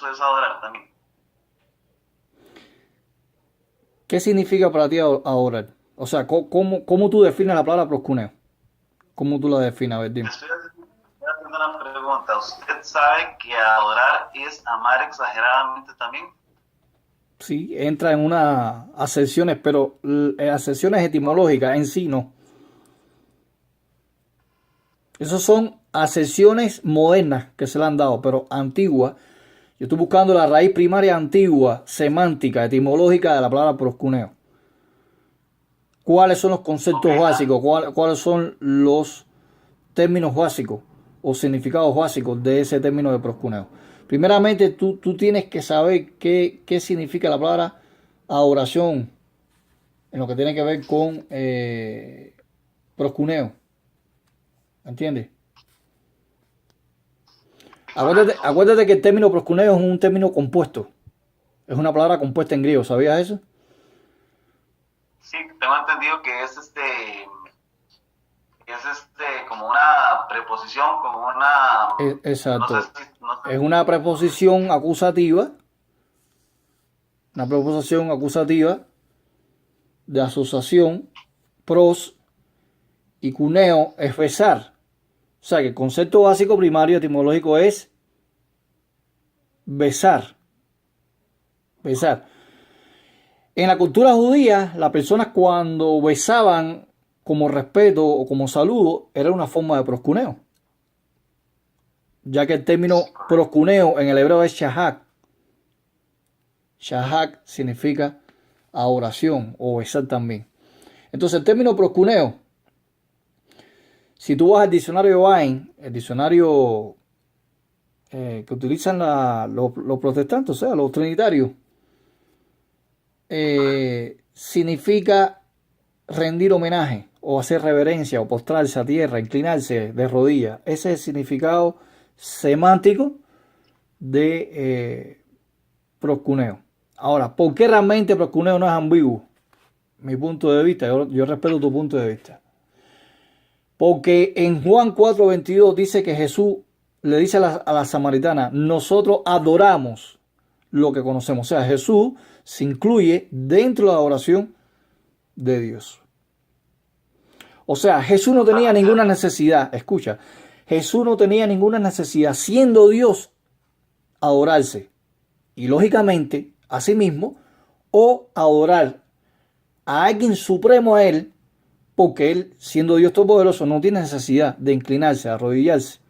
eso es adorar también. ¿Qué significa para ti adorar? O sea, ¿cómo tú defines la palabra proscuneo? ¿Cómo tú la defines? A ver, dime. Estoy haciendo una pregunta. ¿Usted sabe que adorar es amar exageradamente también? Sí, entra en unas acepciones, pero acepciones etimológicas en sí no. Esas son acepciones modernas que se le han dado, pero antiguas. Yo estoy buscando la raíz primaria antigua, semántica, etimológica de la palabra proscuneo. ¿Cuáles son los Ok, conceptos básicos? ¿Cuáles son los términos básicos o significados básicos de ese término de proscuneo? Primeramente, tú tienes que saber qué significa la palabra adoración en lo que tiene que ver con proscuneo. ¿Entiendes? correcto. Acuérdate que el término proscuneo es un término compuesto. Es una palabra compuesta en griego. ¿Sabías eso? Sí, tengo entendido que como una preposición, como una, no sé Exacto. si, no sé, Es una preposición acusativa. Una preposición acusativa de asociación. Pros y cuneo es besar. O sea que el concepto básico primario etimológico es besar. Besar. En la cultura judía, las personas cuando besaban como respeto o como saludo era una forma de proscuneo, ya que el sí, término correcto. proscuneo en el hebreo es shahak. Shahak significa adoración o besar también. Entonces el término proscuneo, si tú vas al diccionario Bain, el diccionario que utilizan los protestantes, o sea, los trinitarios, Sí, correcto. significa rendir homenaje o hacer reverencia o postrarse a tierra, inclinarse de rodillas. Ese es el significado semántico de proscuneo. Ahora, ¿por qué realmente proscuneo no es ambiguo? Mi punto de vista, yo respeto tu punto de vista. Porque en Juan 4:22 dice que Jesús le dice a la samaritana, nosotros adoramos lo que conocemos. O sea, Jesús se incluye dentro de la adoración de Dios. O sea, Jesús no tenía Totalmente de ninguna acuerdo. necesidad, escucha, Jesús no tenía ninguna necesidad, siendo Dios, adorarse. Y lógicamente, a sí mismo, o adorar a alguien supremo a él, porque él, siendo Dios Todopoderoso, no tiene necesidad de inclinarse, de arrodillarse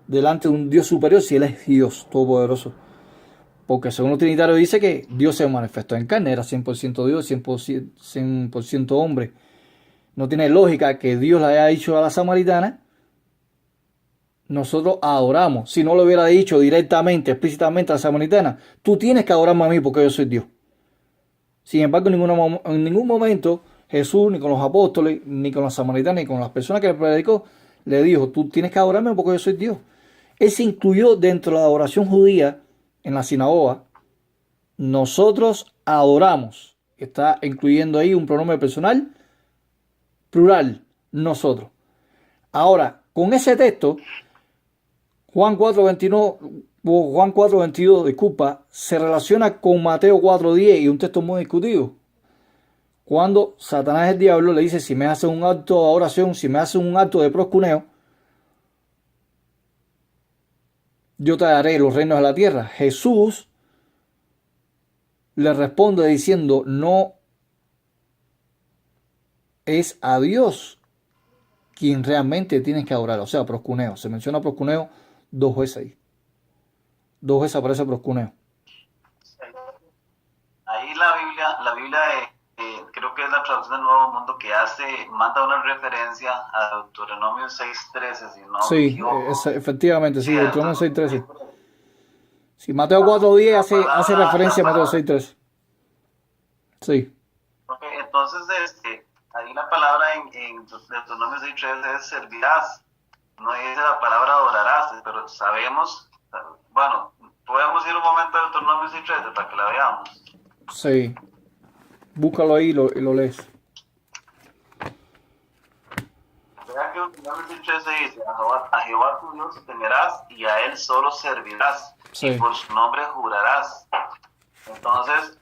delante de un Dios superior si él es Dios Todopoderoso. Porque según los trinitarios dice que Dios se manifestó en carne, era 100% Dios, 100% hombre. No tiene lógica que Dios le haya dicho a la samaritana, nosotros adoramos. Si no lo hubiera dicho directamente, explícitamente a la samaritana, tú tienes que adorarme a mí porque yo soy Dios. Sin embargo, en ningún momento Jesús, ni con los apóstoles, ni con la samaritana, ni con las personas que le predicó, le dijo, tú tienes que adorarme porque yo soy Dios. Él se incluyó dentro de la adoración judía en la sinagoga. Nosotros adoramos. Está incluyendo ahí un pronombre personal plural, nosotros. Ahora, con ese texto, Juan 4:22, disculpa, se relaciona con Mateo 4:10 y un texto muy discutido. Cuando Satanás el diablo le dice, si me haces un acto de oración, si me haces un acto de proscuneo, yo te daré los reinos de la tierra. Jesús le responde diciendo, no es a Dios quien realmente tienes que adorar. O sea, proscuneo. Se menciona proscuneo dos veces ahí. Dos veces aparece proscuneo. Ahí la Biblia creo que es la traducción del Nuevo Mundo que manda una referencia a Deuteronomio 6:13, si no me Sí, equivoco. efectivamente, Sí, sí, a Deuteronomio Deuteronomio 6:13. 6:13. Sí, Mateo 4:10 hace La referencia a Mateo palabra, 6:13. Sí, okay, entonces ahí la palabra en Deuteronomio 6:13 es servirás, no dice la palabra adorarás, pero sabemos, bueno, podemos ir un momento a Deuteronomio 6:13 para que la veamos. sí. Búscalo ahí y lo lees. Vea que Deuteronomio 6:13 dice, a Jehová tu Dios temerás y a él solo servirás. y Sí, por su nombre jurarás. Entonces,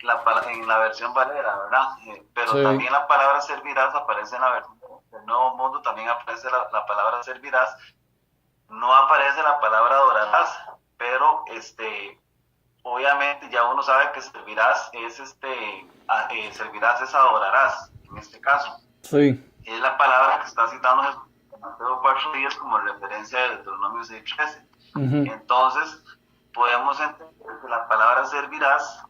en la versión Valera, ¿verdad? Pero sí, también la palabra servirás aparece en la versión del Nuevo Mundo, también aparece la palabra servirás, no aparece la palabra adorarás, pero obviamente ya uno sabe que servirás es adorarás, en este caso. sí. Es la palabra que está citando Jesús en Mateo 4:10 como referencia de Deuteronomio 6:13. Ujú. Entonces, podemos entender que la palabra servirás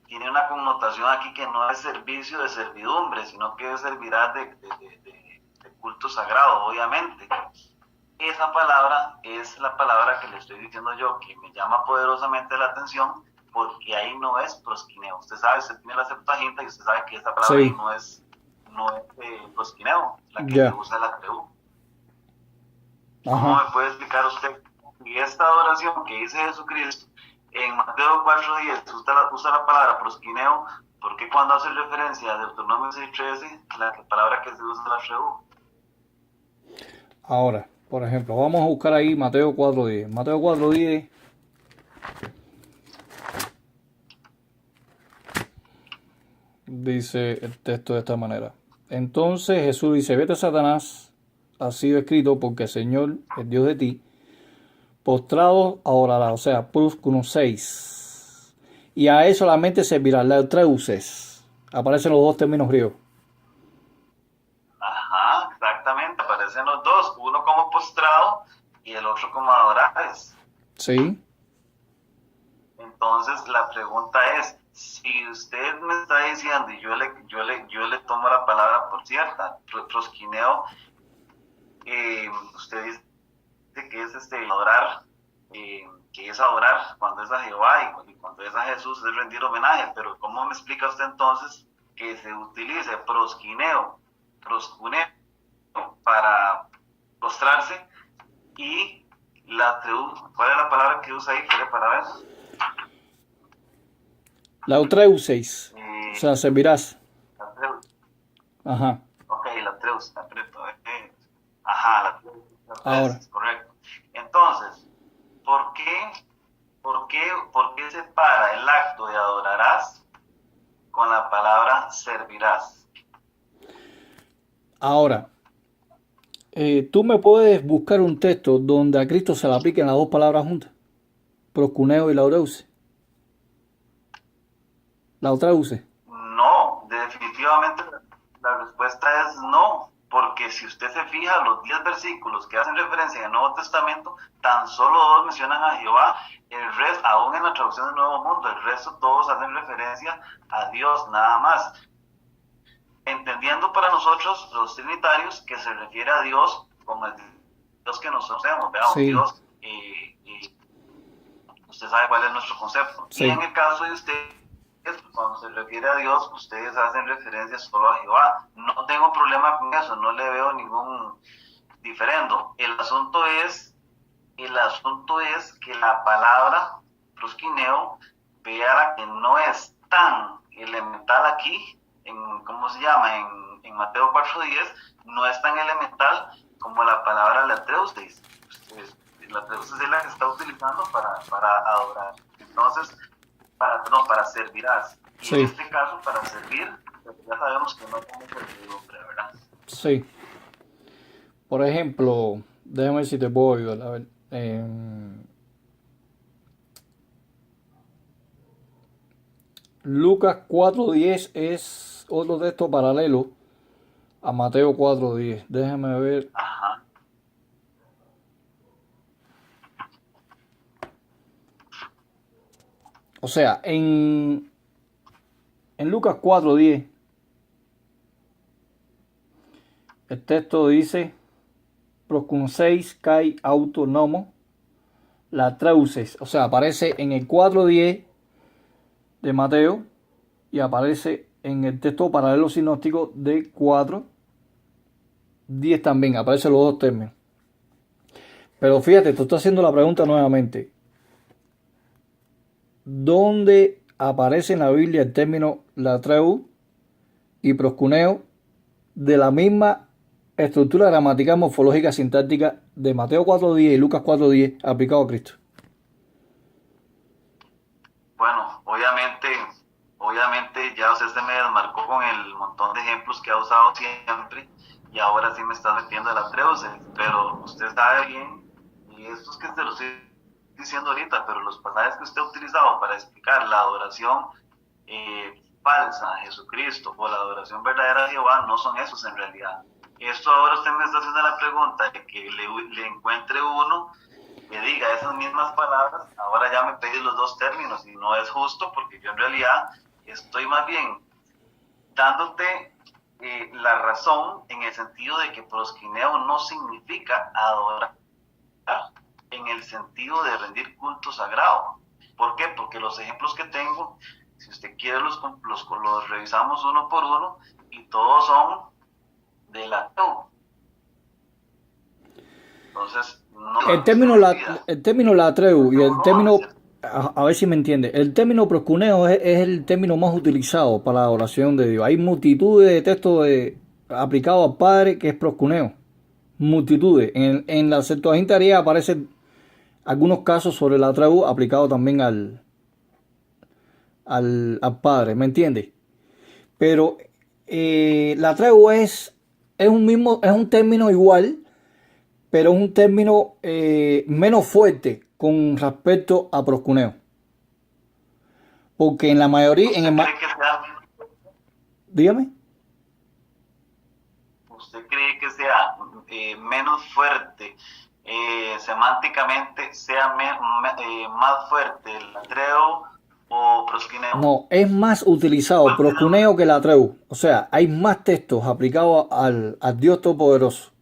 tiene una connotación aquí que no es servicio de servidumbre, sino que servirás de culto sagrado, obviamente. Esa palabra es la palabra que le estoy diciendo yo, que me llama poderosamente la atención, porque ahí no es prosquineo. Usted sabe, usted tiene la Septuaginta y usted sabe que esa palabra ahí Sí, no es prosquineo, la que se ya. usa la creu. ¿Cómo Ajá. me puede explicar usted? Y esta adoración que dice Jesucristo en Mateo 4:10 usa la palabra prosquineo, porque cuando hace referencia a Deuteronomio 6:13, la palabra que se usa es la creu? Ahora, por ejemplo, vamos a buscar ahí Mateo 4:10. Mateo 4:10 dice el texto de esta manera. Entonces Jesús dice, vete Satanás, ha sido escrito porque el Señor es Dios de ti, postrado adorará, o sea, Prúsculo 6. Y a él solamente servirá, Leutreuses. Aparecen los dos términos griegos. Ajá, exactamente, aparecen los dos, uno como postrado y el otro como adorares. Sí, Entonces la pregunta es, si usted me está diciendo y yo le tomo la palabra por cierta, prosquineo, usted dice que es adorar, que es adorar cuando es a Jehová y cuando es a Jesús es rendir homenaje, pero ¿cómo me explica usted entonces que se utilice prosquineo para postrarse y ¿cuál es la palabra que usa ahí? Para ver. Leutreuses, o Eh, sea, servirás. Latreus. Ajá, Ok, ajá, ahora. Latreus, correcto. Entonces, ¿por qué, por qué separa el acto de adorarás con la palabra servirás? Ahora, tú me puedes buscar un texto donde a Cristo se le apliquen las dos palabras juntas. Proscuneo y Laureuse. Lautreuses. No, definitivamente la respuesta es no, porque si usted se fija, los 10 versículos que hacen referencia en el Nuevo Testamento, tan solo dos mencionan a Jehová, el resto, aún en la traducción del Nuevo Mundo, el resto todos hacen referencia a Dios, nada más. Entendiendo para nosotros, los trinitarios, que se refiere a Dios como el Dios que nosotros conocemos, veamos, Sí, Dios, usted sabe cuál es nuestro concepto. Y en sí, el caso de ustedes, cuando se refiere a Dios, ustedes hacen referencia solo a Jehová. No tengo problema con eso, no le veo ningún diferendo. El asunto es que la palabra prosquineo, vea que no es tan elemental aquí, ¿cómo se llama? En Mateo 4:10, no es tan elemental como la palabra latreusis. Latreusis es la que está utilizando para adorar. Entonces, para servirás. Y en sí, este caso, para servir, pues ya sabemos que no como servidumbre, ¿verdad? sí. Por ejemplo, déjame ver si te puedo ayudar. A ver, Lucas 4:10 es otro texto paralelo a Mateo 4:10. Déjame ver. Ajá. O sea, en Lucas 4:10, el texto dice, Procunseis kai autonomo la trauses. O sea, aparece en el 4:10 de Mateo y aparece en el texto paralelo sinóptico de 4:10 también. Aparecen los dos términos. Pero fíjate, te estoy haciendo la pregunta nuevamente. ¿Dónde aparece en la Biblia el término latreu y proscuneo de la misma estructura gramatical, morfológica, sintáctica de Mateo 4:10 y Lucas 4:10 aplicado a Cristo? bueno, obviamente ya usted se me desmarcó con el montón de ejemplos que ha usado siempre y ahora sí me está metiendo el atreusis, pero usted sabe bien, y esto es que se lo estoy diciendo ahorita, pero los pasajes que usted ha utilizado para explicar la adoración falsa a Jesucristo o la adoración verdadera a Jehová no son esos en realidad. Esto ahora usted me está haciendo la pregunta de que le encuentre uno que diga esas mismas palabras, ahora ya me pedís los dos términos y no es justo porque yo en realidad estoy más bien dándote la razón en el sentido de que proskineo no significa adorar en el sentido de rendir culto sagrado. ¿Por qué? Porque los ejemplos que tengo, si usted quiere los revisamos uno por uno y todos son de la ateo. Entonces, no, el término latreu y el término, a ver si me entiende, el término proskuneo es el término más utilizado para la adoración de Dios. Hay multitudes de textos aplicados al Padre que es proskuneo. Multitudes. En la Septuaginta griega aparecen algunos casos sobre la latreu aplicado también al Padre, ¿me entiende? Pero latreu es un término igual, pero es un término menos fuerte con respecto a proskuneo. Porque en la mayoría... Dígame. ¿Usted cree que sea menos fuerte, semánticamente sea más fuerte el latreu o proskineo? No, es más utilizado proskuneo que latreu. O sea, hay más textos aplicados al Dios Todopoderoso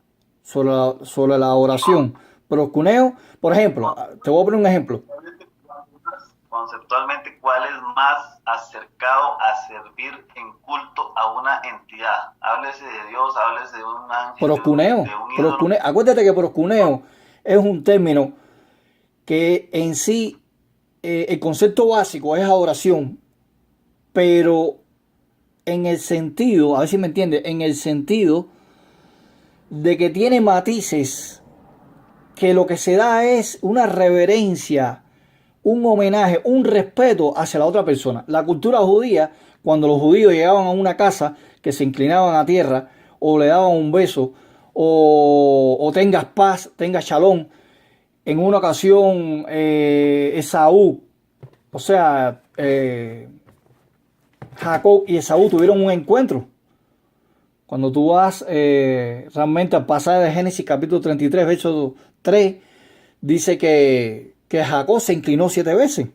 sobre la oración. Proskuneo, por ejemplo, te voy a poner un ejemplo. Conceptualmente, ¿cuál es más acercado a servir en culto a una entidad? Háblese de Dios, háblese de un ángel, proskuneo. Acuérdate que proskuneo es un término que en sí el concepto básico es adoración, pero en el sentido, a ver si me entiende, en el sentido de que tiene matices, que lo que se da es una reverencia, un homenaje, un respeto hacia la otra persona. La cultura judía, cuando los judíos llegaban a una casa, que se inclinaban a tierra, o le daban un beso, o tengas paz, tengas shalom. En una ocasión, Esaú, o sea, Jacob y Esaú tuvieron un encuentro. Cuando tú vas realmente al pasaje de Génesis capítulo 33, verso 3, dice que Jacob se inclinó 7 veces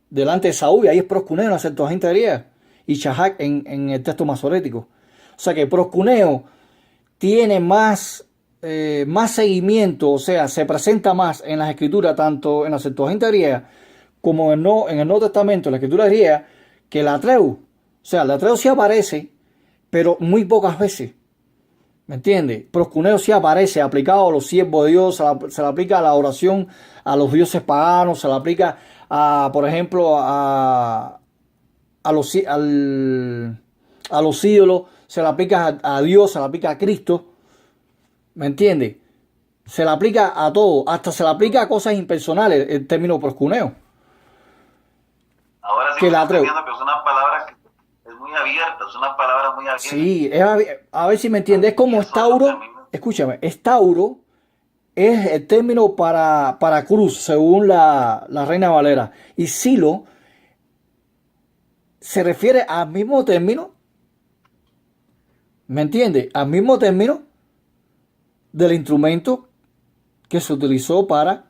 delante de Esaú, y ahí es proskuneo en la Septuaginta griega, y Shahak en el texto masorético. O sea que proskuneo tiene más seguimiento, o sea, se presenta más en las escrituras, tanto en la Septuaginta griega como en el Nuevo Testamento, en la escritura griega, que la latreu. O sea, la latreu sí aparece, pero muy pocas veces. ¿Me entiende? Proskuneo sí aparece aplicado a los siervos de Dios, se le aplica a la oración a los dioses paganos, se le aplica por ejemplo, a los ídolos, se le aplica a Dios, se le aplica a Cristo. ¿Me entiende? Se le aplica a todo, hasta se le aplica a cosas impersonales el término proskuneo. Ahora sí que estoy entendiendo que es una palabra que es muy abierta, es una palabra muy abierta. Sí, a ver si me entiende, es como estauro, escúchame, estauro es el término para cruz, según la Reina Valera, y silo se refiere al mismo término, ¿me entiende? Al mismo término del instrumento que se utilizó para